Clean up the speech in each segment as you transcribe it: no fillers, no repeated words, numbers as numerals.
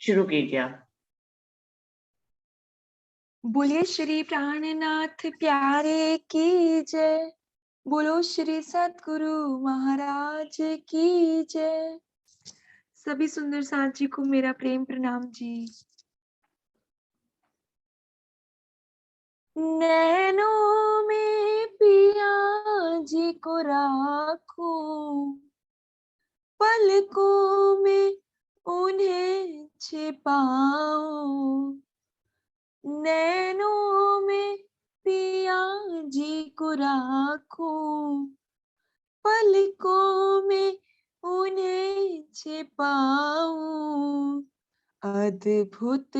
शुरू कीजिए आप। बोलिए श्री प्राणनाथ प्यारे की जय। बोलो श्री सतगुरु महाराज की जय। सभी सुंदर साथ जी को मेरा प्रेम प्रणाम जी। नैनों में पिया जी को राखूं, पलकों में उन्हें छिपाऊं। नैनों में पिया जी को राखूं, पलकों में उन्हें छिपाऊं। अद्भुत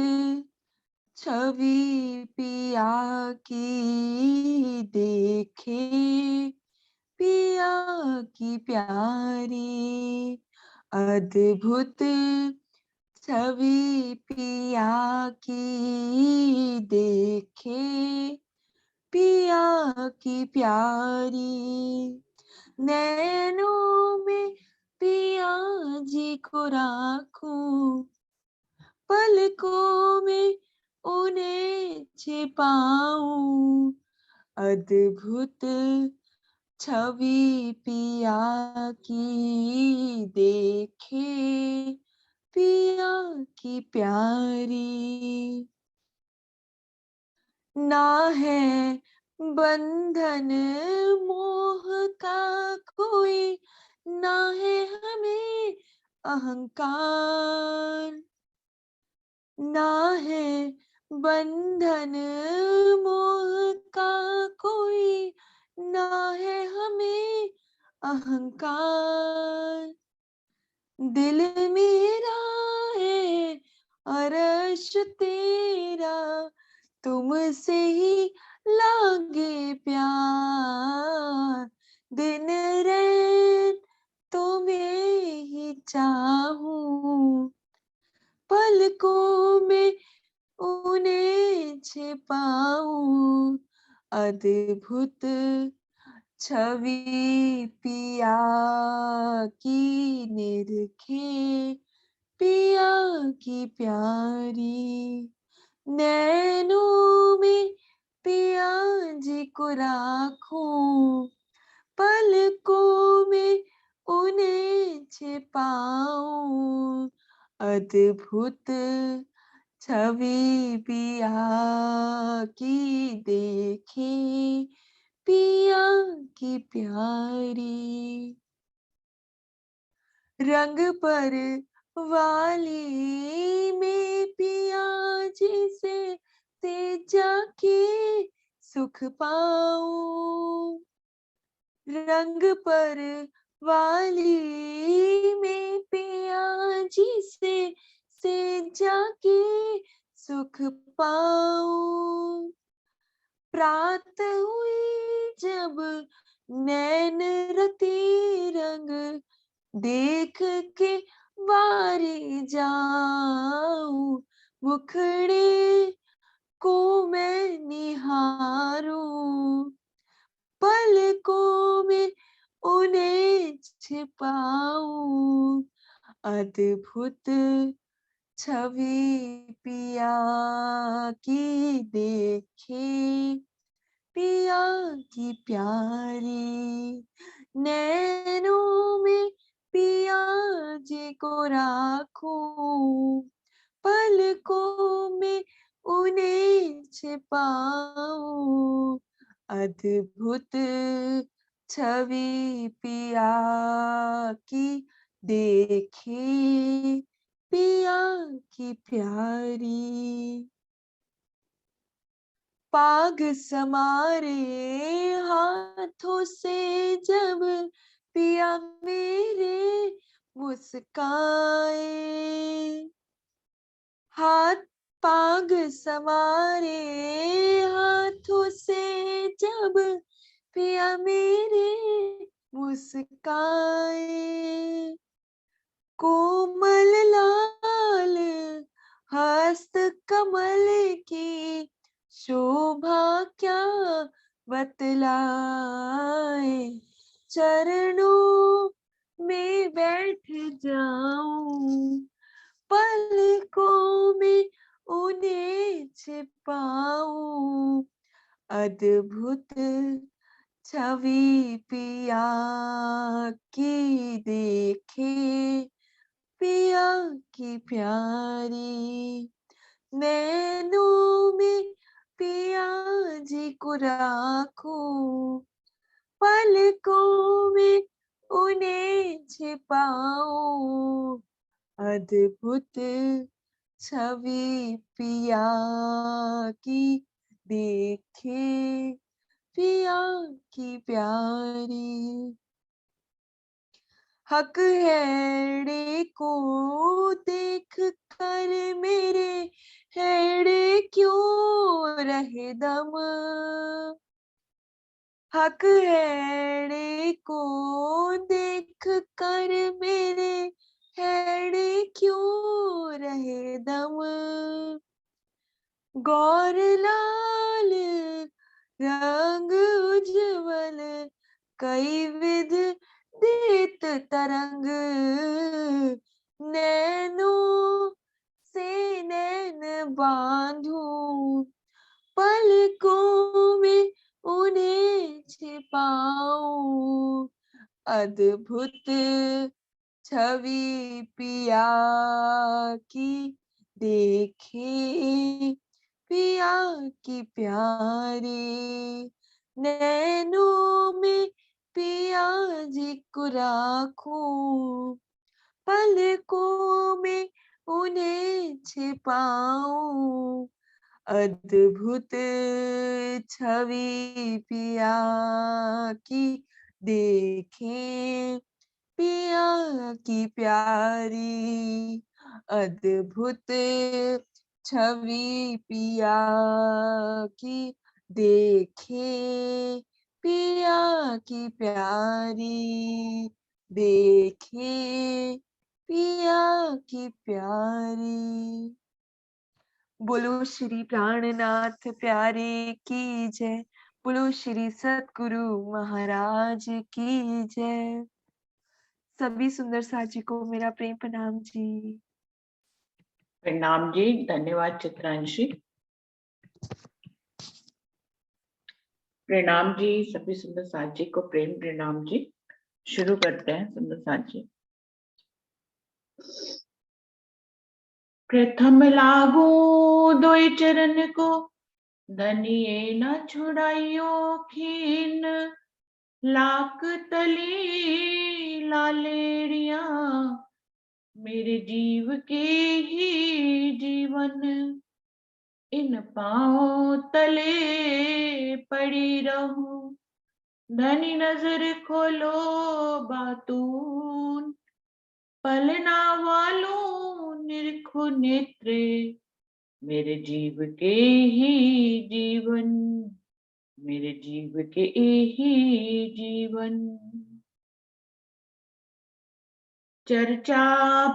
छवि पिया की देखे, पिया की प्यारी। अद्भुत छवि पिया की देखे, पिया की प्यारी। नैनों में पिया जी को राखूं, पलकों में उन्हें छिपाऊं। अद्भुत छवि पिया की देखे, पिया की प्यारी। ना है बंधन मोह का कोई, ना है हमें अहंकार। ना है बंधन मोह का कोई, ना है हमें अहंकार। दिल मेरा है अर्श तेरा, तुमसे ही लागे प्यार। दिन रात तुम्हें ही चाहूं, पलकों में उन्हें छिपाऊं। अद्भुत छवि पिया की निरखे, पिया की प्यारी। नैनों में पिया जी को राखूं, पलकों में उन्हें छिपाऊं। अद्भुत छवि पिया की देखे, पिया की प्यारी। रंग पर वाली में पिया जी से जाके सुख पाऊं। रंग पर वाली में पिया जी से जाके सुख पाऊं। प्रात हुई जब नैन रति रंग देख के वारी जाऊं। मुखड़े को मैं निहारूं, पलकों में उन्हें छिपाऊं। अद्भुत छवि पिया की देखे, पिया की प्यारी। नैनों में पिया जी को राखूं, पलकों में उन्हें छिपाऊं। अद्भुत छवि पिया की देखे, पिया की प्यारी। पाग समारे हाथों से जब पिया मेरे मुस्काए। हाथ पाग समारे हाथों से जब पिया मेरे मुस्काए। कोमल लाल हस्त कमल की शोभा क्या बतलाए। चरणों में बैठ जाऊं, पलकों अद्भुत छवि पिया की देखे, पिया की प्यारी, नैनों में पिया जी को राखूं, पलकों में उन्हें छिपाऊं, अद्भुत छवि पिया की देखे, पिया की प्यारी। हक हैड़े को देख कर मेरे हैड़े क्यों रहे दम, हक हैड़े को देख कर मेरे हैड़े क्यों रहे दम, गौर लाल रंग उज्जवल कई विध देत तरंग, नैनों से नैन बांधूं, पलकों में उन्हें छिपाऊं, अद्भुत छवि पिया की देखे, पिया की प्यारी, नैनों में पिया जी को राखूं, पलकों में उन्हें छिपाऊं, अद्भुत छवि पिया की देखें, पिया की प्यारी, अद्भुत छवि पिया की देखे, पिया की प्यारी, देखे पिया की प्यारी। बोलो श्री प्राणनाथ प्यारे की जय, बोलो श्री सतगुरु महाराज की जय। सभी सुंदर साथी को मेरा प्रेम प्रणाम जी। प्रणाम जी, धन्यवाद चित्रांशी। प्रणाम जी, सभी सुंदर साथी को प्रेम प्रणाम जी। शुरू करते हैं सुंदर साथी। प्रथम लागू दोई चरण को, धनिये न छुड़ाइयो खीन, लाक तली लालेड़िया, मेरे जीव के ही जीवन, इन पांव तले पड़ी रहूं, धनी नजर खोलो बातून, पलना वालों निरखो नेत्रे, मेरे जीव के ही जीवन, मेरे जीव के ही जीवन। चर्चा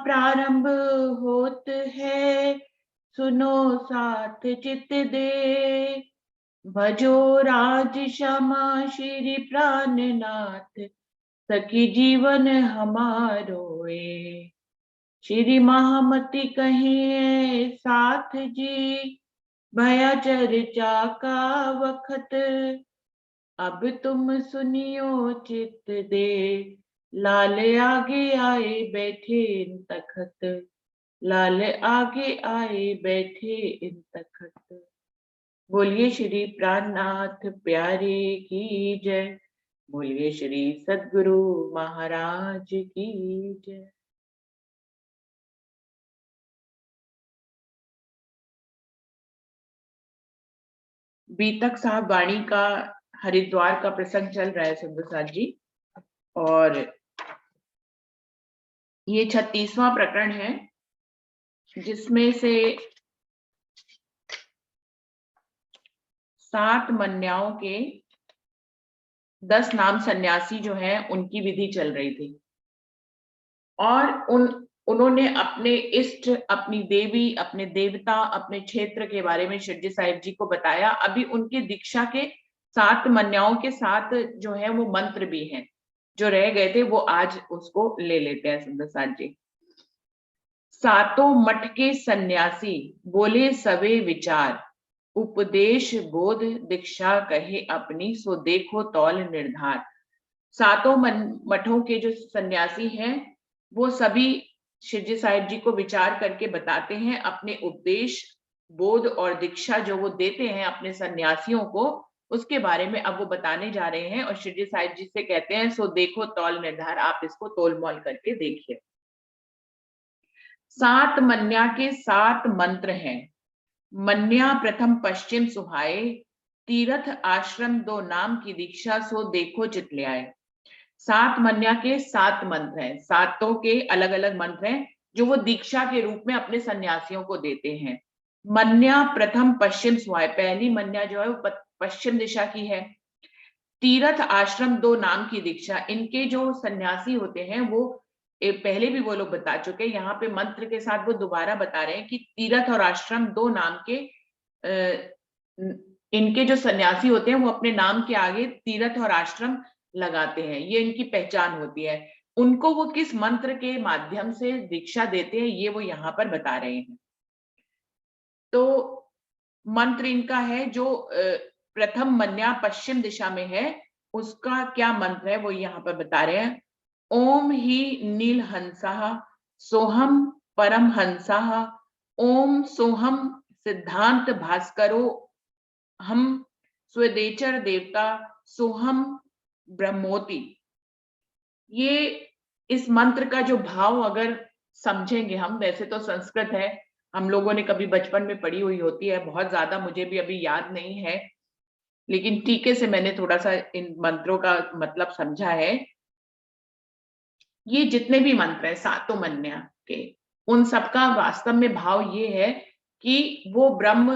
प्रारंभ होत है, सुनो साथ चित दे, भजो राज श्यामा श्री प्राणनाथ, सखी जीवन हमारोए, श्री महामति कहिए साथ जी, भया चर्चा का वखत, अब तुम सुनियो चित दे, लाल आगे आए बैठे इन तखत, लाल आगे आए बैठे इन तखत। बोलिए श्री प्राणनाथ प्यारे की जय, बोलिए श्री सद्गुरु महाराज की जय। बीतक साहब वाणी का हरिद्वार का प्रसंग चल रहा है सुंदर साथ जी, और ये 36वां प्रकरण है, जिसमें से 7 मन्याओं के 10 नाम सन्यासी जो हैं उनकी विधि चल रही थी, और उन्होंने अपने इष्ट, अपनी देवी, अपने देवता, अपने क्षेत्र के बारे में शिरडी साहिब जी को बताया। अभी उनकी दीक्षा के 7 मन्याओं के साथ जो है वो मंत्र भी हैं, जो रह गए थे वो आज उसको ले लेते हैं सुंदर साथ जी। सातों मठ के सन्यासी बोले सवे विचार, उपदेश बोध दीक्षा कहे अपनी, सो देखो तौल निर्धार। सातों मठों के जो सन्यासी हैं वो सभी शिवजी साहिब जी को विचार करके बताते हैं, अपने उपदेश बोध और दीक्षा जो वो देते हैं अपने सन्यासियों को, उसके बारे में अब वो बताने जा रहे हैं। और शिवजी साहिब जी से कहते हैं, सो देखो तौल निर्धार, आप इसको तोल मोल करके देखिए। 7 मन्या के 7 मंत्र हैं। मन्या प्रथम पश्चिम सुहाए, तीर्थ आश्रम 2 नाम की दीक्षा, सो देखो चित ले आए। 7 मन्या के 7 मंत्र हैं, सातों के अलग अलग मंत्र हैं जो वो दीक्षा के रूप में अपने सन्यासियों को देते हैं। मन्या प्रथम पश्चिम सुहाए, पहली मन्या जो है वो पश्चिम दिशा की है। तीर्थ आश्रम 2 नाम की दीक्षा, इनके जो सन्यासी होते हैं वो पहले भी वो लोग बता चुके हैं, यहाँ पे मंत्र के साथ वो दोबारा बता रहे हैं कि तीर्थ और आश्रम 2 नाम के इनके जो सन्यासी होते हैं वो अपने नाम के आगे तीर्थ और आश्रम लगाते हैं, ये इनकी पहचान होती है। उनको वो किस मंत्र के माध्यम से दीक्षा देते हैं ये वो यहाँ पर बता रहे हैं। तो मंत्र इनका है जो प्रथम मन्या पश्चिम दिशा में है, उसका क्या मंत्र है वो यहाँ पर बता रहे हैं। ओम ही नील हंसा सोहम परम हंसा, ओम सोहम सिद्धांत भास्करो हम, स्वदेचर देवता सोहम ब्रह्मोति। ये इस मंत्र का जो भाव अगर समझेंगे हम, वैसे तो संस्कृत है, हम लोगों ने कभी बचपन में पढ़ी हुई होती है, बहुत ज्यादा मुझे भी अभी याद नहीं है, लेकिन टीके से मैंने थोड़ा सा इन मंत्रों का मतलब समझा है। ये जितने भी मंत्र हैं सातों मन्या के, उन सबका वास्तव में भाव ये है कि वो ब्रह्म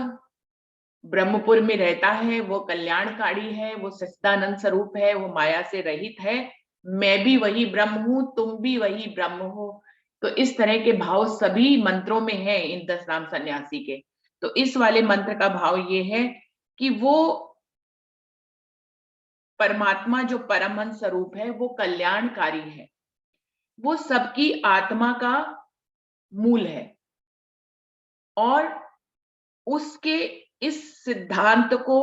ब्रह्मपुर में रहता है, वो कल्याणकारी है, वो सच्चिदानंद स्वरूप है, वो माया से रहित है, मैं भी वही ब्रह्म हूं, तुम भी वही ब्रह्म हो। तो इस तरह के भाव सभी मंत्रों में है इन 10 नाम सन्यासी के। तो इस वाले मंत्र का भाव ये है कि वो परमात्मा जो परमहंस स्वरूप है वो कल्याणकारी है, वो सबकी आत्मा का मूल है, और उसके इस सिद्धांत को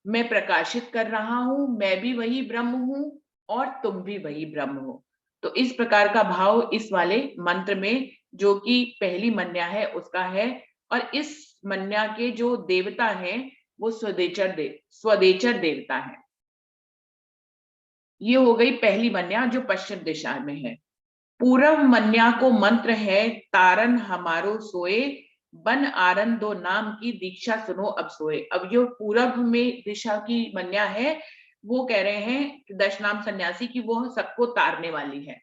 मैं प्रकाशित कर रहा हूं, मैं भी वही ब्रह्म हूं और तुम भी वही ब्रह्म हो। तो इस प्रकार का भाव इस वाले मंत्र में, जो कि पहली मन्या है उसका है। और इस मन्या के जो देवता हैं वो स्वदेचर देवता है। ये हो गई पहली मन्या जो पश्चिम दिशा में है। पूर्व मन्या को मंत्र है, तारन हमारो सोए, बन आरन 2 नाम की दीक्षा सुनो अब सोए। अब जो पूरब में दिशा की मन्या है वो कह रहे हैं 10 नाम सन्यासी की वो सबको तारने वाली है।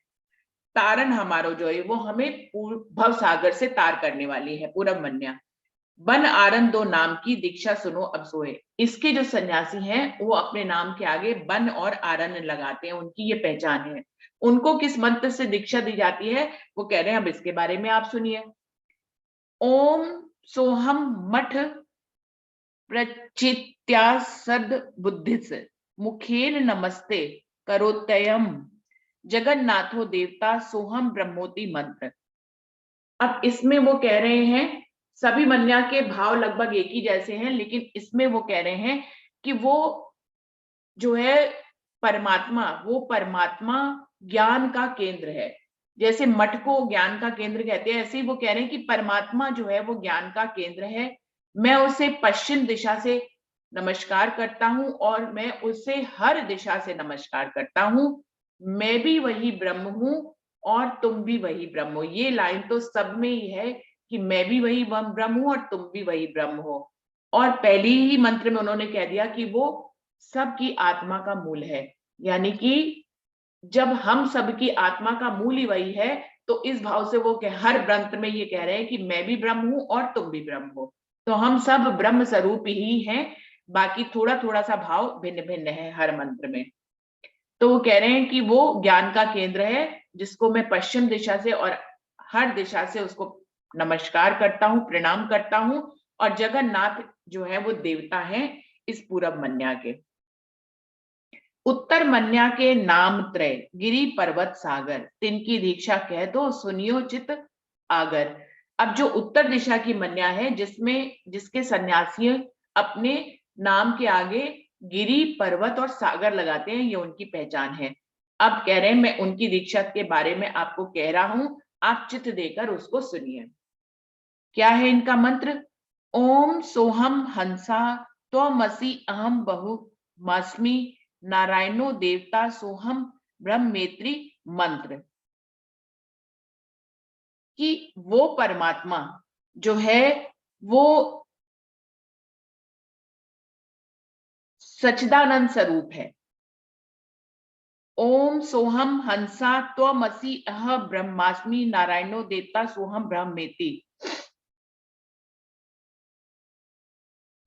तारन हमारो जो है वो हमें भव सागर से तार करने वाली है, पूरब मन्या। बन आरन 2 नाम की दीक्षा सुनो अब सोए, इसके जो सन्यासी हैं वो अपने नाम के आगे बन और आरन लगाते हैं, उनकी ये पहचान है। उनको किस मंत्र से दीक्षा दी जाती है वो कह रहे हैं, अब इसके बारे में आप सुनिए। ओम सोहम मठ प्रचित्या सद बुद्धिस, मुखेन नमस्ते करोत्ययम, जगन्नाथो देवता सोहम ब्रह्मोति मंत्र। अब इसमें वो कह रहे हैं, सभी मन्या के भाव लगभग एक ही जैसे हैं, लेकिन इसमें वो कह रहे हैं कि वो जो है परमात्मा, वो परमात्मा ज्ञान का केंद्र है। जैसे मठ को ज्ञान का केंद्र कहते हैं, ऐसे ही वो कह रहे हैं कि परमात्मा जो है वो ज्ञान का केंद्र है। मैं उसे पश्चिम दिशा से नमस्कार करता हूं और मैं उसे हर दिशा से नमस्कार करता हूं। मैं भी वही ब्रह्म हूं और तुम भी वही ब्रह्म हो। ये लाइन तो सब में ही है कि मैं भी वही ब्रह्म हूं और तुम भी वही ब्रह्म हो। और पहली ही मंत्र में उन्होंने कह दिया कि वो सबकी आत्मा का मूल है, यानी कि जब हम सबकी आत्मा का मूल ही वही है, तो इस भाव से वो हर मंत्र में ये कह रहे हैं कि मैं भी ब्रह्म हूं और तुम भी ब्रह्म हो। तो हम सब ब्रह्म स्वरूप ही हैं, बाकी थोड़ा थोड़ा सा भाव भिन्न भिन्न है हर मंत्र में। तो वो कह रहे हैं कि वो ज्ञान का केंद्र है, जिसको मैं पश्चिम दिशा से और हर दिशा से उसको नमस्कार करता हूं, प्रणाम करता हूं। और जगन्नाथ जो है वो देवता है इस पूरब मन्या के। उत्तर मन्या के नाम त्रय, गिरी पर्वत सागर, तिनकी दीक्षा कह दो सुनियो चित आगर। अब जो उत्तर दिशा की मन्या है, जिसमें जिसके सन्यासी अपने नाम के आगे गिरी, पर्वत और सागर लगाते हैं, ये उनकी पहचान है। अब कह रहे हैं मैं उनकी दीक्षा के बारे में आपको कह रहा हूं, आप चित्त देकर उसको सुनिए। क्या है इनका मंत्र? ओम सोहम हंसा त्वमसि अहम बहुमास्मि नारायणो देवता सोहम ब्रह्मेत्री मंत्र। कि वो परमात्मा जो है वो सच्चिदानंद स्वरूप है। ओम सोहम हंसा त्वमसि अह ब्रह्मास्मि नारायणो देवता सोहम ब्रह्मेति।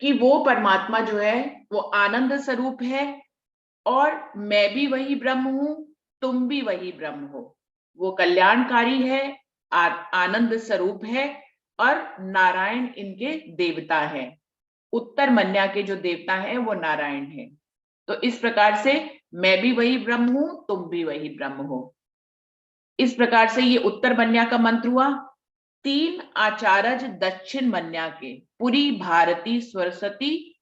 कि वो परमात्मा जो है वो आनंद स्वरूप है और मैं भी वही ब्रह्म हूं, तुम भी वही ब्रह्म हो। वो कल्याणकारी है, आनंद स्वरूप है और नारायण इनके देवता है। उत्तर मन्या के जो देवता हैं वो नारायण है। तो इस प्रकार से मैं भी वही ब्रह्म हूं, तुम भी वही ब्रह्म हो। इस प्रकार से ये उत्तर मन्या का मंत्र हुआ। 3 आचार्य दक्षिण मन्या के पूरी भारती सरस्वती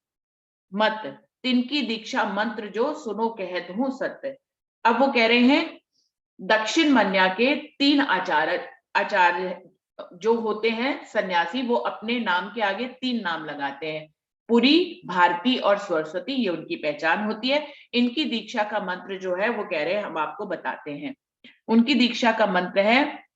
मत तिनकी दीक्षा मंत्र जो सुनो कहत हूं सत्य। अब वो कह रहे हैं दक्षिण मन्या के 3 आचार्य जो होते हैं सन्यासी, वो अपने नाम के आगे 3 नाम लगाते हैं। पुरी, भारती और सरस्वती, ये उनकी पहचान होती है। इनकी दीक्षा का मंत्र जो है वो कह रहे हैं हम आपको बताते हैं। उनकी दीक्षा का मंत्र है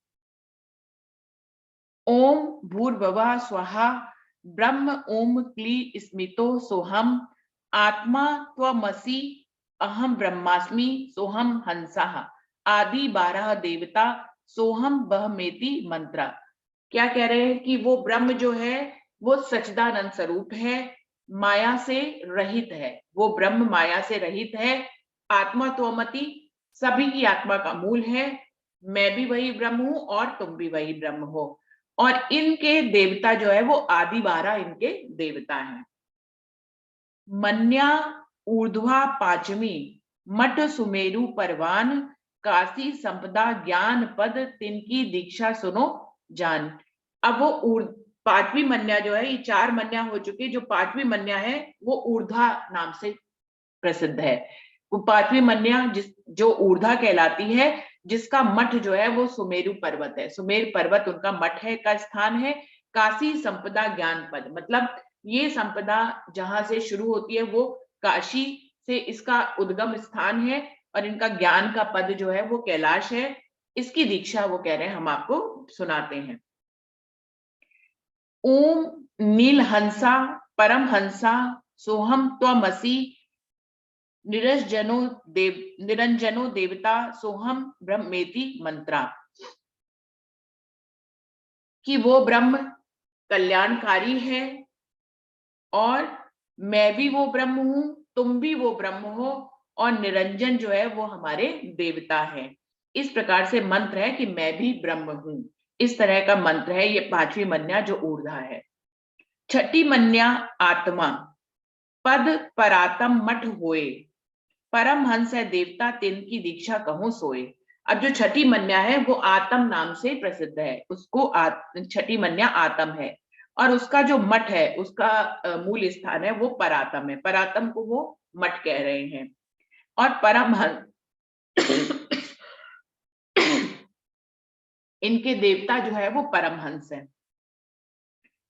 ओम भूर्भुवः स्वाहा ब्रह्म ओम क्ली स्मितो सोहम आत्मा त्वमसि अहम ब्रह्मास्मि सोहम हंसः आदि 12 देवता सोहम बहमेति मंत्र। क्या कह रहे हैं कि वो ब्रह्म जो है वो सच्चिदानंद स्वरूप है, माया से रहित है। वो ब्रह्म माया से रहित है। आत्मा त्वमति, सभी की आत्मा का मूल है। मैं भी वही ब्रह्म हूं और तुम भी वही ब्रह्म हो। और इनके देवता जो है वो आदि 12 इनके देवता हैं। मन्या ऊर्ध्वा पांचमी मठ सुमेरु परवान काशी संपदा ज्ञान पद तिनकी दीक्षा सुनो जान। अब वो पांचवी मन्या जो है, ये 4 मन्या हो चुकी, जो पांचवी मन्या है वो ऊर्ध्वा नाम से प्रसिद्ध है। वो पांचवी मन्या जो ऊर्ध्वा कहलाती है, जिसका मठ जो है वो सुमेरु पर्वत है। सुमेर पर्वत उनका मठ है, का स्थान है। काशी संपदा ज्ञान पद, मतलब ये संपदा जहां से शुरू होती है वो काशी से इसका उद्गम स्थान है और इनका ज्ञान का पद जो है वो कैलाश है। इसकी दीक्षा वो कह रहे हैं हम आपको सुनाते हैं। ओम नीलहंसा परम हंसा सोहम त्वमसि निरंजनो देवता सोहम ब्रह्मेति मंत्रा। कि वो ब्रह्म कल्याणकारी है और मैं भी वो ब्रह्म हूं, तुम भी वो ब्रह्म हो और निरंजन जो है वो हमारे देवता है। इस प्रकार से मंत्र है कि मैं भी ब्रह्म हूं। इस तरह का मंत्र है ये पांचवी मन्या जो ऊर्ध्वा है। छठी मन्या आत्मा पद परातम मठ होए परम हंस है देवता तिनकी दीक्षा कहूं सोए। अब जो छठी मन्या है वो आत्म नाम से प्रसिद्ध है, उसको छठी मन्या आत्म है और उसका जो मठ है उसका मूल स्थान है वो परातम है। परातम को वो मठ कह रहे हैं। और परमहंस इनके देवता जो है वो परमहंस है।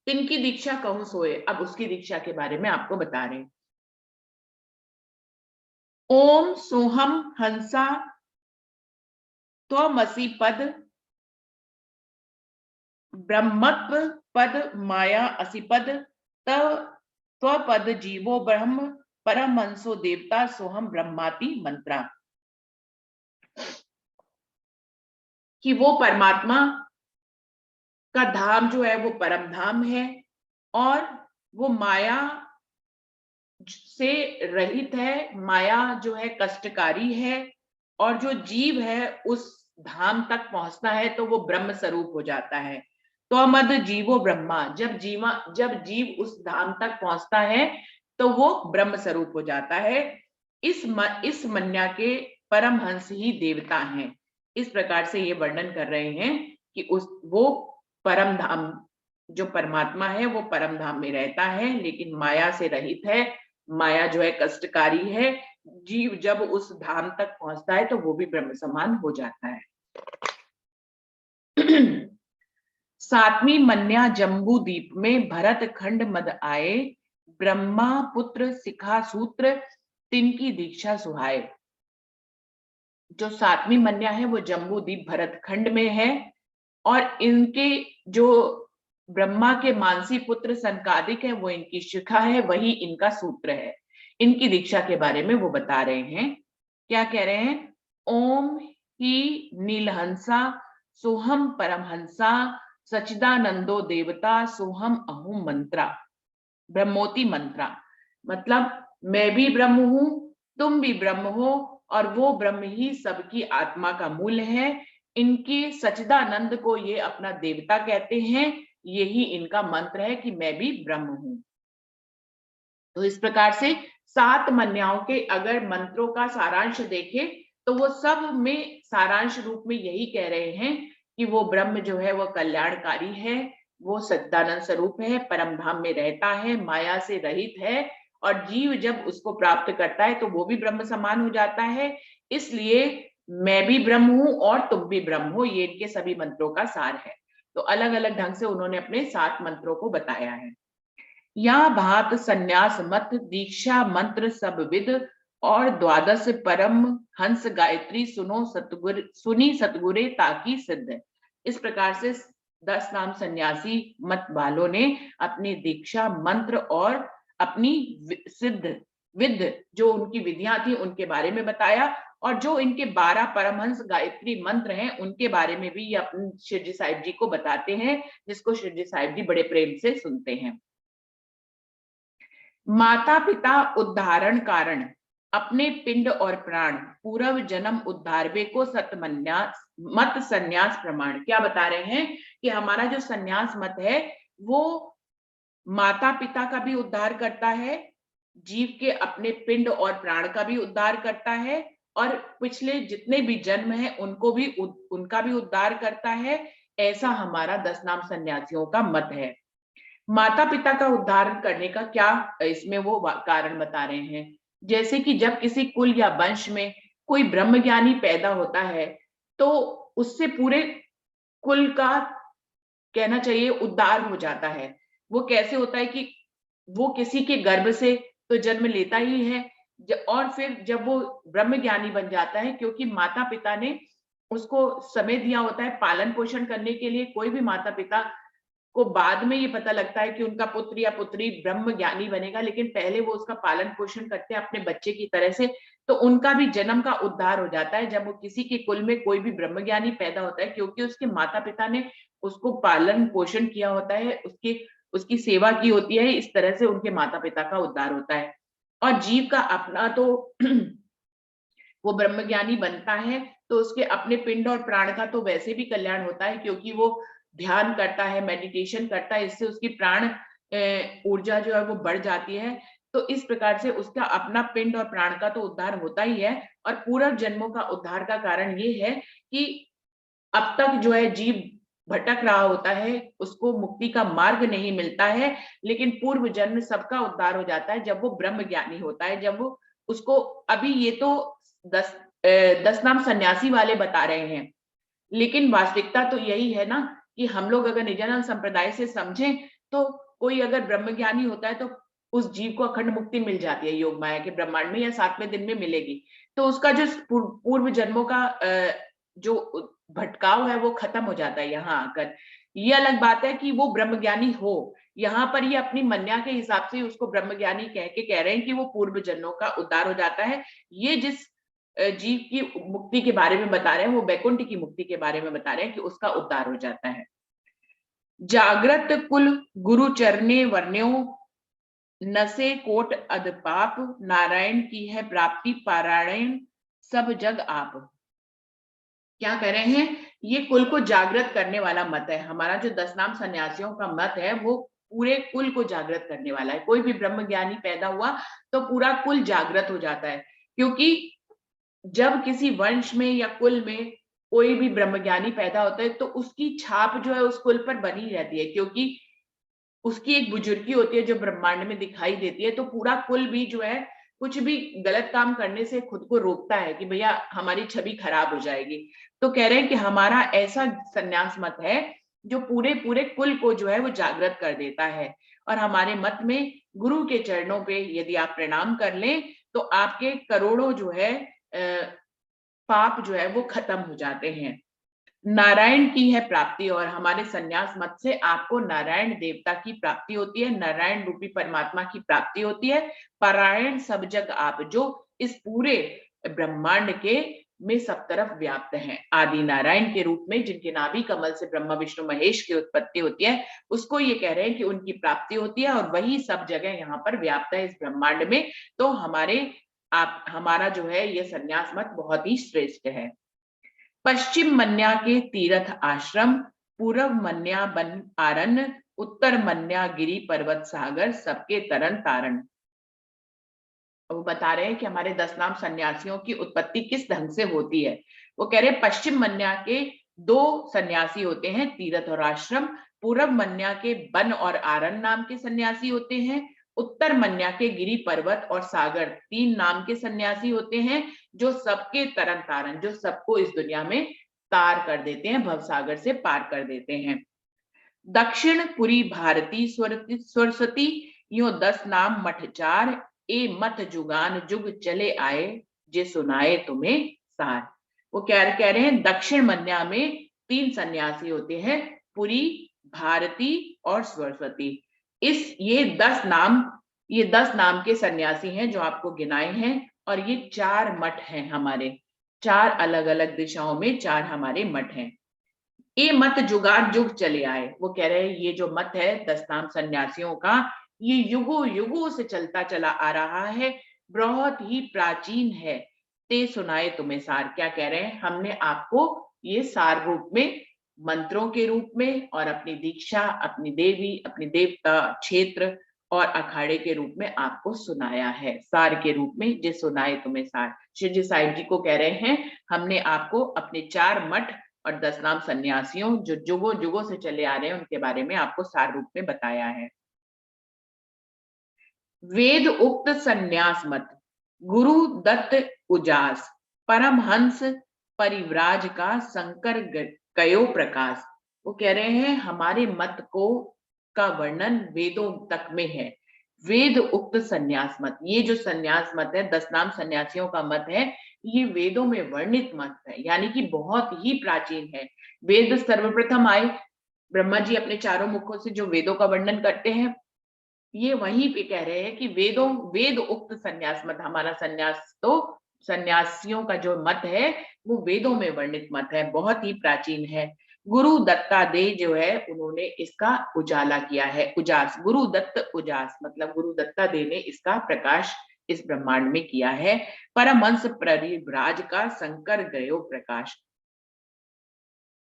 इनकी दीक्षा कहूं सोए, अब उसकी दीक्षा के बारे में आपको बता रहे हैं। ओम सोहम हंसा त्वमसि पद ब्रह्मत्व पद माया असिपद त्वपद जीवो ब्रह्म परमहंसो देवता सोहम ब्रह्माति मंत्रा। कि वो परमात्मा का धाम जो है वो परम धाम है और वो माया से रहित है। माया जो है कष्टकारी है और जो जीव है उस धाम तक पहुंचता है तो वो ब्रह्म स्वरूप हो जाता है। तो मद जीवो ब्रह्मा, जब जीव उस धाम तक पहुंचता है तो वो ब्रह्म स्वरूप हो जाता है। इस मन्या के परमहंस ही देवता हैं। इस प्रकार से ये वर्णन कर रहे हैं कि वो परम धाम जो परमात्मा है वो परम धाम में रहता है, लेकिन माया से रहित है। माया जो है कष्टकारी है। जीव जब उस धाम तक पहुंचता है तो वो भी ब्रह्म समान हो जाता है। 7वीं मन्या जम्बू द्वीप में भरत खंड मद आए, ब्रह्मा पुत्र सिखा सूत्र तिनकी दीक्षा सुहाए। जो 7वीं मन्या है वो जम्बू द्वीप भरत खंड में है, और इनके जो ब्रह्मा के मानसी पुत्र संकादिक है वो इनकी शिखा है, वही इनका सूत्र है। इनकी दीक्षा के बारे में वो बता रहे हैं। क्या कह रहे हैं? ओम ही नीलहंसा सोहम परमहंसा सचिदानंदो देवता सोहम अहूम मंत्रा। ब्रह्मोति मंत्रा मतलब मैं भी ब्रह्म हूं, तुम भी ब्रह्म हो, और वो ब्रह्म ही सबकी आत्मा का मूल है। इनके सचिदानंद को ये अपना देवता कहते हैं। यही इनका मंत्र है कि मैं भी ब्रह्म हूं। तो इस प्रकार से 7 मन्याओं के अगर मंत्रों का सारांश देखें तो वो सब में सारांश रूप में यही कह रहे हैं कि वो ब्रह्म जो है वो कल्याणकारी है, वो सच्चिदानंद स्वरूप है, परम धाम में रहता है, माया से रहित है, और जीव जब उसको प्राप्त करता है तो वो भी ब्रह्म समान हो जाता है। इसलिए मैं भी ब्रह्म हूं और तुम भी ब्रह्म हो, ये इनके सभी मंत्रों का सार है। तो अलग अलग ढंग से उन्होंने अपने 7 मंत्रों को बताया है। या भात संन्यास मत दीक्षा मंत्र सब विद, और 12 परम हंस गायत्री सुनो सतगुर सुनी सतगुरे ताकि सिद्ध। इस प्रकार से 10 नाम सन्यासी मत वालों ने अपनी दीक्षा मंत्र और अपनी सिद्ध विद जो उनकी विधियां थी उनके बारे में बताया, और जो इनके 12 परमहंस गायत्री मंत्र हैं उनके बारे में भी ये अपने शिरडी साहिब जी को बताते हैं, जिसको शिरडी साहिब जी बड़े प्रेम से सुनते हैं। माता पिता उद्धारण कारण अपने पिंड और प्राण पूर्व जन्म उद्धारवे को सतमन्या मत संन्यास प्रमाण। क्या बता रहे हैं कि हमारा जो संन्यास मत है वो माता पिता का भी उद्धार करता है, जीव के अपने पिंड और प्राण का भी उद्धार करता है, और पिछले जितने भी जन्म है उनको भी उनका भी उद्धार करता है। ऐसा हमारा 10 नाम सन्यासियों का मत है। माता पिता का उद्धार करने का क्या इसमें वो कारण बता रहे हैं। जैसे कि जब किसी कुल या वंश में कोई ब्रह्मज्ञानी पैदा होता है तो उससे पूरे कुल का कहना चाहिए उद्धार हो जाता है। वो कैसे होता है कि वो किसी के गर्भ से तो जन्म लेता ही है, और फिर जब वो ब्रह्म ज्ञानी बन जाता है, क्योंकि माता पिता ने उसको समय दिया होता है पालन पोषण करने के लिए। कोई भी माता पिता को बाद में ये पता लगता है कि उनका पुत्र या पुत्री ब्रह्म ज्ञानी बनेगा, लेकिन पहले वो उसका पालन पोषण करते हैं अपने बच्चे की तरह से, तो उनका भी जन्म का उद्धार हो जाता है जब वो किसी के कुल में कोई भी ब्रह्म ज्ञानी पैदा होता है, क्योंकि उसके माता पिता ने उसको पालन पोषण किया होता है, उसकी सेवा की होती है। इस तरह से उनके माता पिता का उद्धार होता है। और जीव का अपना तो वो ब्रह्मज्ञानी बनता है तो उसके अपने पिंड और प्राण का तो वैसे भी कल्याण होता है, क्योंकि वो ध्यान करता है, मेडिटेशन करता है, इससे उसकी प्राण ऊर्जा जो है वो बढ़ जाती है। तो इस प्रकार से उसका अपना पिंड और प्राण का तो उद्धार होता ही है, और पूर्व जन्मों का उद्धार का कारण ये है कि अब तक जो है जीव भटक रहा होता है, उसको मुक्ति का मार्ग नहीं मिलता है, लेकिन पूर्व जन्म सबका उद्धार हो जाता है जब वो ब्रह्म ज्ञानी होता है। जब वो उसको अभी ये तो 10 नाम सन्यासी वाले बता रहे हैं, लेकिन वास्तविकता तो यही है ना कि हम लोग अगर निजानंद संप्रदाय से समझें तो कोई अगर ब्रह्मज्ञानी होता है तो उस जीव को अखंड मुक्ति मिल जाती है योग माया के ब्रह्मांड में, या 7वें दिन में मिलेगी। तो उसका जो पूर्व जन्मों का जो भटकाव है वो खत्म हो जाता है यहाँ आकर। ये अलग बात है कि वो ब्रह्मज्ञानी हो, यहाँ पर ये अपनी मन्या के हिसाब से उसको ब्रह्मज्ञानी कह के कह रहे हैं कि वो पूर्व जन्मों का उद्धार हो जाता है। ये जिस जीव की मुक्ति के बारे में बता रहे हैं वो वैकुंठ की मुक्ति के बारे में बता रहे हैं कि उसका उद्धार हो जाता है। जागृत कुल गुरु चरणे वर्ण्यो नसे कोट अदपाप, नारायण की है प्राप्ति पारायण सब जग आप। क्या कह रहे हैं? ये कुल को जागृत करने वाला मत है। हमारा जो 10 नाम सन्यासियों का मत है वो पूरे कुल को जागृत करने वाला है। कोई भी ब्रह्म ज्ञानी पैदा हुआ तो पूरा कुल जागृत हो जाता है, क्योंकि जब किसी वंश में या कुल में कोई भी ब्रह्मज्ञानी पैदा होता है तो उसकी छाप जो है उस कुल पर बनी रहती है, क्योंकि उसकी एक बुजुर्गी होती है जो ब्रह्मांड में दिखाई देती है, तो पूरा कुल भी जो है कुछ भी गलत काम करने से खुद को रोकता है कि भैया हमारी छवि खराब हो जाएगी। तो कह रहे हैं कि हमारा ऐसा संन्यास मत है जो पूरे पूरे कुल को जो है वो जागृत कर देता है। और हमारे मत में गुरु के चरणों पे यदि आप प्रणाम कर लें तो आपके करोड़ों जो है पाप जो है वो खत्म हो जाते हैं। नारायण की है प्राप्ति, और हमारे संन्यास मत से आपको नारायण देवता की प्राप्ति होती है, नारायण रूपी परमात्मा की प्राप्ति होती है। पारायण सब जग आप, जो इस पूरे ब्रह्मांड के में सब तरफ व्याप्त हैं। आदि नारायण के रूप में जिनके नाभि कमल से ब्रह्मा विष्णु महेश की उत्पत्ति होती है, उसको ये कह रहे हैं कि उनकी प्राप्ति होती है और वही सब जगह यहाँ पर व्याप्त है इस ब्रह्मांड में। तो हमारा जो है ये संन्यास मत बहुत ही श्रेष्ठ है। पश्चिम मन्या के तीर्थ आश्रम, पूर्व मन्या बन आरण्य, उत्तर मन्या गिरी पर्वत सागर, सबके तरन तारण। वो बता रहे हैं कि हमारे 10 नाम सन्यासियों की उत्पत्ति किस ढंग से होती है। वो कह रहे हैं पश्चिम मन्या के 2 सन्यासी होते हैं, तीर्थ और आश्रम। पूर्व मन्या के वन और आरण्य नाम के सन्यासी होते हैं। उत्तर मन्या के गिरी पर्वत और सागर 3 नाम के सन्यासी होते हैं, जो सबके तरन तारण, जो सबको इस दुनिया में तार कर देते हैं, भवसागर से पार कर देते हैं। दक्षिण पुरी भारती सरस्वती, यो 10 नाम मठ 4, ए मत जुगान जुग चले आए, जे सुनाए तुम्हें सार। वो कह रहे हैं दक्षिण मन्या में 3 सन्यासी होते हैं, पुरी, भारती और सरस्वती। ये 10 नाम के सन्यासी हैं जो आपको गिनाए हैं, और ये 4 मठ हैं हमारे, 4 अलग अलग दिशाओं में 4 हमारे मठ हैं। ये मत जुगान जुग चले आए। वो कह रहे हैं ये जो मत है 10 नाम सन्यासियों का, ये युगों युगों से चलता चला आ रहा है, बहुत ही प्राचीन है। ते सुनाए तुम्हें सार। क्या कह रहे हैं, हमने आपको ये सार रूप में, मंत्रों के रूप में, और अपनी दीक्षा, अपनी देवी, अपनी देवता, क्षेत्र और अखाड़े के रूप में आपको सुनाया है, सार के रूप में, जे सुनाए तुम्हें सार। श्री जी साहिब जी को कह रहे हैं हमने आपको अपने 4 मठ और 10 नाम सन्यासियों जो जुगों जुगों से चले आ रहे हैं उनके बारे में आपको सार रूप में बताया है। वेद उक्त सन्यास मत, गुरु दत्त उजास, परमहंस परिव्राज का शंकर कयो प्रकाश। वो कह रहे हैं हमारे मत का वर्णन वेदों तक में है। वेद उक्त सन्यास मत, ये जो सन्यास मत है, 10 नाम सन्यासियों का मत है, ये वेदों में वर्णित मत है, यानी कि बहुत ही प्राचीन है। वेद सर्वप्रथम आए, ब्रह्मा जी अपने 4 मुखों से जो वेदों का वर्णन करते हैं, ये वहीं पे कह रहे हैं कि वेद उक्त सन्यास मत, हमारा सन्यास तो सन्यासियों का जो मत है वो वेदों में वर्णित मत है, बहुत ही प्राचीन है। गुरु दत्ता दे जो है उन्होंने इसका उजाला किया है, उजास, गुरु दत्त उजास मतलब गुरु दत्ता दे ने इसका प्रकाश इस ब्रह्मांड में किया है। परमहंस परिव्राज का शंकर गयो प्रकाश।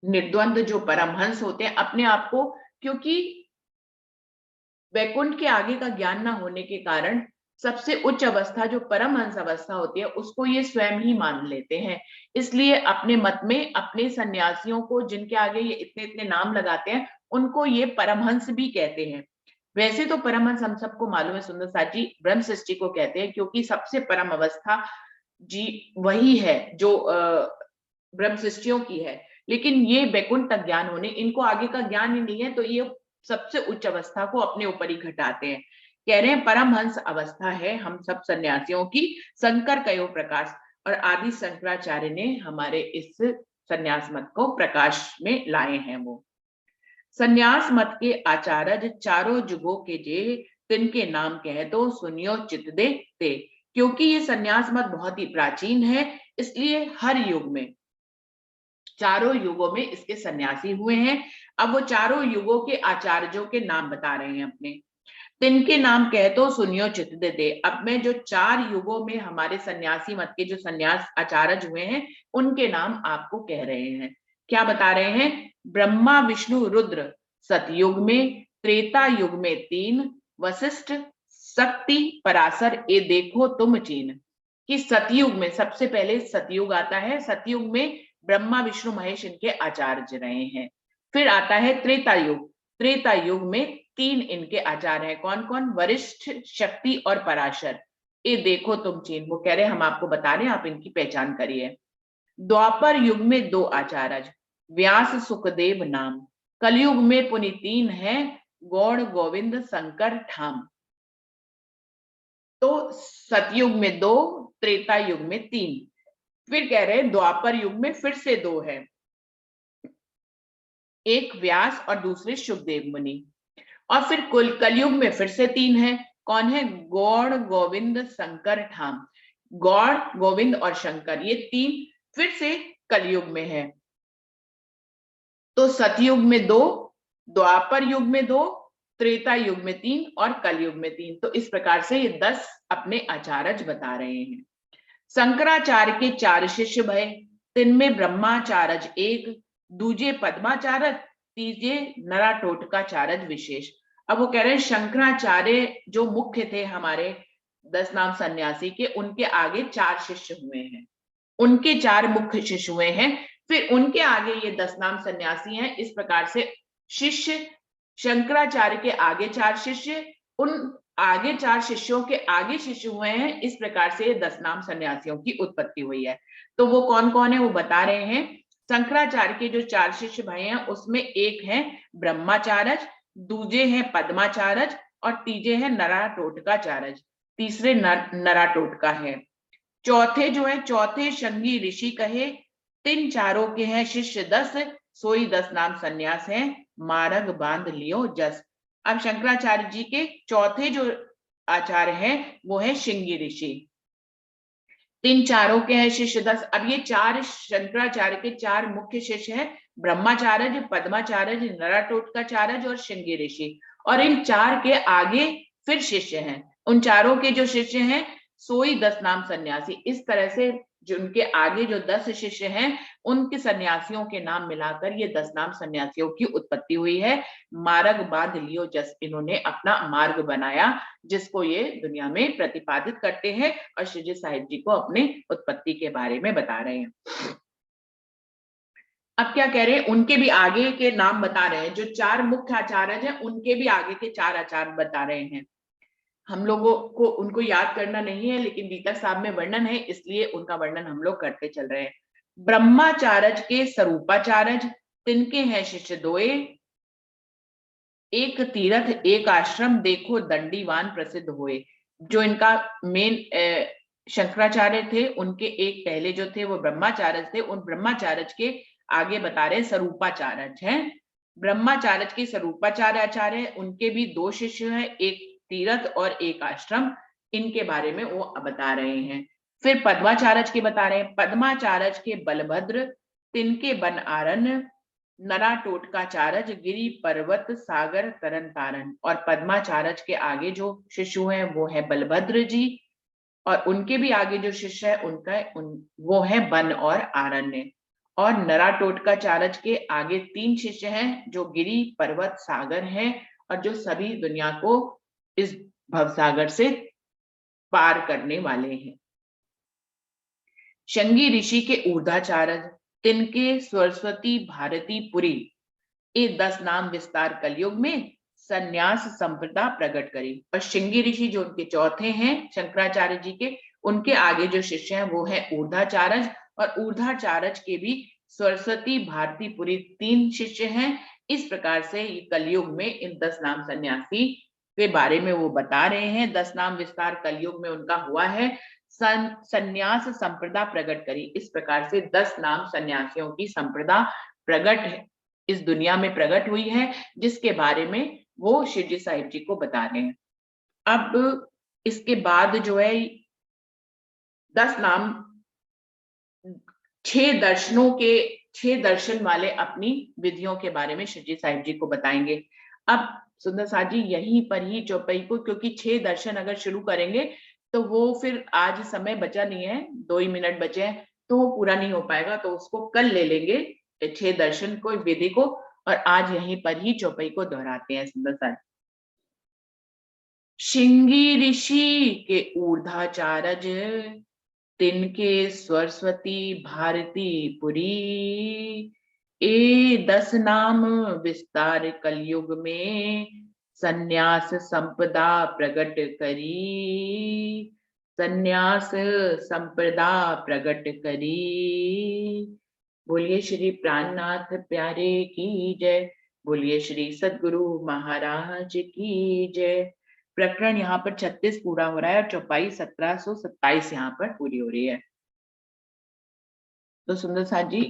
निर्द्वंद जो परमहंस होते हैं अपने आप को, क्योंकि वैकुंठ के आगे का ज्ञान ना होने के कारण सबसे उच्च अवस्था जो परमहंस अवस्था होती है उसको ये स्वयं ही मान लेते हैं। इसलिए अपने मत में अपने सन्यासियों को जिनके आगे ये इतने इतने नाम लगाते हैं उनको ये परमहंस भी कहते हैं। वैसे तो परमहंस हम सबको मालूम है सुंदर साथ जी ब्रह्म सृष्टि को कहते हैं, क्योंकि सबसे परम अवस्था जी वही है जो ब्रह्म सृष्टियों की है। लेकिन ये वैकुंठ तक ज्ञान होने, इनको आगे का ज्ञान ही नहीं है, तो ये सबसे उच्च अवस्था को अपने ऊपर ही घटाते हैं। कह रहे हैं परमहंस अवस्था है हम सब सन्यासियों की, शंकर कयो प्रकाश, और आदि शंकराचार्य ने हमारे इस सन्यास मत को प्रकाश में लाए हैं। वो सन्यास मत के आचार्य 4 जुगों के जे, तिनके नाम कह दो सुनियो चित दे ते। क्योंकि ये सन्यास मत बहुत ही प्राचीन है, इसलिए हर युग में 4 युगों में इसके सन्यासी हुए हैं। अब वो 4 युगों के आचार्यों के नाम बता रहे हैं अपने, तिनके नाम कह तो सुनियो चित दे। अब मैं जो 4 युगों में हमारे सन्यासी मत के जो सन्यास आचार्य हुए हैं उनके नाम आपको कह रहे हैं। क्या बता रहे हैं, ब्रह्मा विष्णु रुद्र सतयुग में, त्रेता युग में 3, वशिष्ठ शक्ति पराशर ये देखो तुम चीन। कि सतयुग में सबसे पहले सतयुग आता है, सतयुग में ब्रह्मा विष्णु महेश इनके आचार्य रहे हैं। फिर आता है त्रेता युग, त्रेता युग में 3 इनके आचार्य हैं। कौन कौन? वरिष्ठ, शक्ति और पराशर। ये देखो तुम चिन्ह, वो कह रहे हम आपको बता रहे हैं, आप इनकी पहचान करिए। द्वापर युग में 2 आचार्य, व्यास सुखदेव नाम। कलयुग में पुनि 3 है, गौड़ गोविंद शंकर ठाम। तो सतयुग में 2, त्रेता युग में 3। फिर कह रहे हैं द्वापर युग में फिर से 2 है, एक व्यास और दूसरे सुखदेव मुनि। और फिर कलयुग में फिर से 3 है। कौन है? गौड़ गोविंद शंकर ठाम। गौड़, गोविंद और शंकर, ये 3 फिर से कलयुग में है। तो सतयुग में 2, द्वापर युग में 2, त्रेता युग में 3 और कलयुग में 3। तो इस प्रकार से ये 10 अपने आचार्य बता रहे हैं। शंकराचार्य के 4 शिष्य भय, तिनमें ब्रह्माचार्य 1, दूजे पद्माचार्य, तीजे नराटोटकाचार्य विशेष। अब वो कह रहे हैं शंकराचार्य जो मुख्य थे हमारे 10 नाम सन्यासी के, उनके आगे 4 शिष्य हुए हैं, उनके 4 मुख्य शिष्य हुए हैं। फिर उनके आगे ये 10 नाम सन्यासी हैं। इस प्रकार से शिष्य, शंकराचार्य के आगे 4 शिष्य, उन आगे 4 शिष्यों के आगे शिष्य हुए हैं। इस प्रकार से 10 नाम सन्यासियों की उत्पत्ति हुई है। तो वो कौन कौन है वो बता रहे हैं। शंकराचार्य के जो 4 शिष्य भाई हैं उसमें एक है ब्रह्माचार्य, दूजे हैं पद्माचार्य और तीजे हैं नराटोटकाचार्य, तीसरे नराटोटका है। चौथे जो है, चौथे शंगी ऋषि कहे, 3 चारों के हैं शिष्य 10, सोई 10 नाम सन्यास है, मार्ग बांध लियो जस। अब शंकराचार्य जी के चौथे जो आचार्य हैं वो है शिंगी ऋषि, 3 चारों के हैं शिष्य 10। अब ये 4 शंकराचार्य के 4 मुख्य शिष्य हैं, ब्रह्माचार्य, पद्माचार्य, नराटोटकाचार्य और शिंगी ऋषि। और इन 4 के आगे फिर शिष्य हैं, उन चारों के जो शिष्य हैं सोई 10 नाम सन्यासी। इस तरह से जो उनके आगे जो 10 शिष्य हैं उनके सन्यासियों के नाम मिलाकर ये 10 नाम सन्यासियों की उत्पत्ति हुई है। मार्ग बांध लियो जस, इन्होंने अपना मार्ग बनाया जिसको ये दुनिया में प्रतिपादित करते हैं और श्री जी साहिब जी को अपने उत्पत्ति के बारे में बता रहे हैं। अब क्या कह रहे हैं, उनके भी आगे के नाम बता रहे हैं, जो 4 मुख्य आचार्य हैं उनके भी आगे के 4 आचार्य बता रहे हैं। हम लोगों को उनको याद करना नहीं है, लेकिन गीता साहब में वर्णन है इसलिए उनका वर्णन हम लोग करते चल रहे हैं। ब्रह्माचार्य के स्वरूपाचार्य, तिनके हैं शिष्य 2, एक तीर्थ एक आश्रम, देखो दंडीवान प्रसिद्ध हुए। जो इनका मेन शंकराचार्य थे उनके एक पहले जो थे वो ब्रह्माचार्य थे, उन ब्रह्माचार्य के आगे बता रहे स्वरूपाचार्य हैं। ब्रह्माचार्य के स्वरूपाचार्य आचार्य, उनके भी 2 शिष्य हैं, एक तीर्थ और एक आश्रम, इनके बारे में वो बता रहे हैं। फिर पद्माचार्य के बता रहे हैं, पद्माचार्य के बलभद्र, तिनके बन आरण्य, नराटोटकाचार्य गिरी पर्वत सागर तरन तारन। और पद्माचार्य के आगे जो शिशु हैं वो है बलभद्र जी, और उनके भी आगे जो शिष्य है वो है वन और आरण्य। और नराटोटकाचार्य के आगे 3 शिष्य हैं जो गिरी पर्वत सागर हैं और जो सभी दुनिया को इस भवसागर से पार करने वाले हैं। शंगी ऋषि के ऊर्ध्वाचार्य, तिनके सरस्वती भारती पुरी, ये 10 नाम विस्तार कलयुग में संन्यास संप्रदा प्रकट करी। और शिंगी ऋषि जो उनके चौथे हैं शंकराचार्य जी के, उनके आगे जो शिष्य हैं वो है ऊर्ध्वाचार्य, और ऊर्ध्वाचार्य के भी सरस्वती भारती पुरी 3 शिष्य हैं। इस प्रकार से ये कलयुग में इन 10 नाम सन्यासी के बारे में वो बता रहे हैं। 10 नाम विस्तार कलयुग में उनका हुआ है, संन्यास संप्रदा प्रकट करी। इस प्रकार से 10 नाम सन्यासियों की संप्रदा प्रकट है, इस दुनिया में प्रकट हुई है, जिसके बारे में वो श्री जी साहिब जी को बता रहे हैं। अब इसके बाद जो है 10 नाम 6 दर्शनों के 6 दर्शन वाले अपनी विधियों के बारे में श्री जी साहिब जी को बताएंगे। अब सुंदर साथ जी यहीं पर ही चौपाई को, क्योंकि 6 दर्शन अगर शुरू करेंगे तो वो फिर आज समय बचा नहीं है, 2 ही मिनट बचे हैं, तो वो पूरा नहीं हो पाएगा, तो उसको कल ले लेंगे 6 दर्शन को, विधि को, और आज यहीं पर ही चौपाई को दोहराते हैं। सुंदर साथ, शिंगी ऋषि के ऊर्ध्वाचार्य, तिनके सरस्वती भारती पुरी, ए 10 नाम विस्तार कलयुग में, संन्यास संपदा प्रगट करी, संन्यास संपदा प्रगट करी। बोलिए श्री प्राणनाथ प्यारे की जय, बोलिए श्री सद्गुरु महाराज की जय। प्रकरण यहाँ पर 36 पूरा हो रहा है और चौपाई 1727 यहाँ पर पूरी हो रही है। तो सुंदर साथ जी